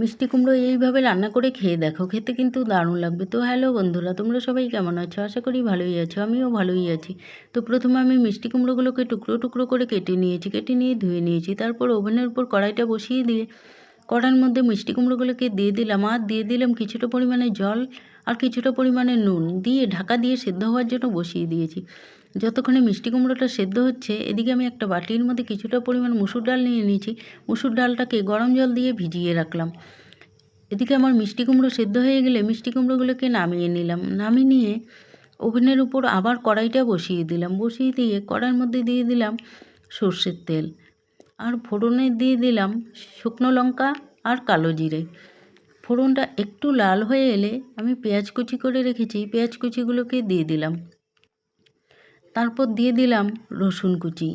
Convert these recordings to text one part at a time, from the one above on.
মিষ্টি কুমড়ো এইভাবে রান্না করে খেয়ে দেখো, খেতে কিন্তু দারুণ লাগবে। তো হ্যালো বন্ধুরা, তোমরা সবাই কেমন আছো? আশা করি ভালোই আছো, আমিও ভালোই আছি। তো প্রথমে আমি মিষ্টি কুমড়োগুলোকে টুকরো টুকরো করে কেটে নিয়েছি, কেটে নিয়ে ধুয়ে নিয়েছি। তারপর ওভেনের উপর কড়াইটা বসিয়ে দিয়ে কড়াইয়ের মধ্যে মিষ্টি কুমড়োগুলোকে দিয়ে দিলাম, আর দিয়ে দিলাম কিছুটা পরিমাণে জল আর কিছুটা পরিমাণে নুন দিয়ে ঢাকা দিয়ে সেদ্ধ হওয়ার জন্য বসিয়ে দিয়েছি। যতক্ষণে মিষ্টি কুমড়োটা সেদ্ধ হচ্ছে, এদিকে আমি একটা বাটির মধ্যে কিছুটা পরিমাণ মুসুর ডাল নিয়ে নিয়েছি। মুসুর ডালটাকে গরম জল দিয়ে ভিজিয়ে রাখলাম। এদিকে আমার মিষ্টি কুমড়ো সেদ্ধ হয়ে গেলে মিষ্টি কুমড়োগুলোকে নামিয়ে নিলাম। নামিয়ে নিয়ে ওভেনের উপর আবার কড়াইটা বসিয়ে দিলাম। বসিয়ে দিয়ে কড়াইয়ের মধ্যে দিয়ে দিলাম সর্ষের তেল, আর ফোড়নে দিয়ে দিলাম শুকনো লঙ্কা আর কালো জিরে। ফোড়নটা একটু লাল হয়ে এলে আমি পেঁয়াজ কুচি করে রেখেছি, পেঁয়াজ কুচিগুলোকে দিয়ে দিলাম। তারপর দিয়ে দিলাম রসুন কুচি,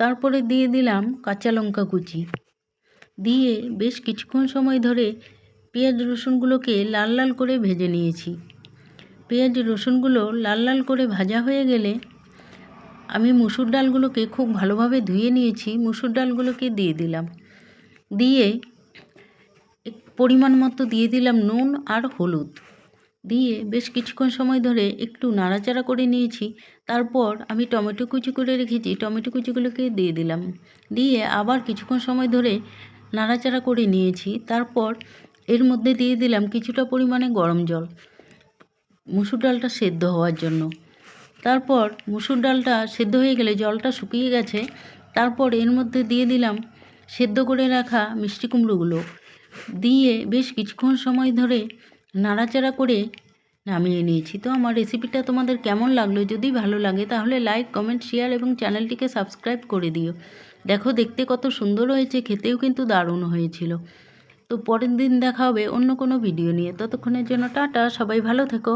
তারপরে দিয়ে দিলাম কাঁচা লঙ্কা কুচি। দিয়ে বেশ কিছুক্ষণ সময় ধরে পেঁয়াজ রসুনগুলোকে লাল লাল করে ভেজে নিয়েছি। পেঁয়াজ রসুনগুলো লাল লাল করে ভাজা হয়ে গেলে আমি মুসুর ডালগুলোকে খুব ভালোভাবে ধুয়ে নিয়েছি, মুসুর ডালগুলোকে দিয়ে দিলাম। দিয়ে পরিমাণ মতো দিয়ে দিলাম নুন আর হলুদ। দিয়ে বেশ কিছুক্ষণ সময় ধরে একটু নাড়াচাড়া করে নিয়েছি। তারপর আমি টমেটো কুচি করে রেখেছি, টমেটো কুচিগুলোকে দিয়ে দিলাম। দিয়ে আবার কিছুক্ষণ সময় ধরে নাড়াচাড়া করে নিয়েছি। তারপর এর মধ্যে দিয়ে দিলাম কিছুটা পরিমাণে গরম জল মুসুর ডালটা সেদ্ধ হওয়ার জন্য। তারপর মুসুর ডালটা সেদ্ধ হয়ে গেলে জলটা শুকিয়ে গেছে, তারপর এর মধ্যে দিয়ে দিলাম সেদ্ধ করে রাখা মিষ্টি কুমড়োগুলো। দিয়ে বেশ কিছুক্ষণ সময় ধরে নাড়াচাড়া করে নামিয়ে নিয়েছি। তো আমার রেসিপিটা তোমাদের কেমন লাগলো? যদি ভালো লাগে তাহলে লাইক, কমেন্ট, শেয়ার এবং চ্যানেলটিকে সাবস্ক্রাইব করে দিও। দেখো দেখতে কত সুন্দর হয়েছে, খেতেও কিন্তু দারুণ হয়েছিল। তো পরের দিন দেখা হবে অন্য কোনো ভিডিও নিয়ে। ততক্ষণের জন্য টাটা, সবাই ভালো থেকো।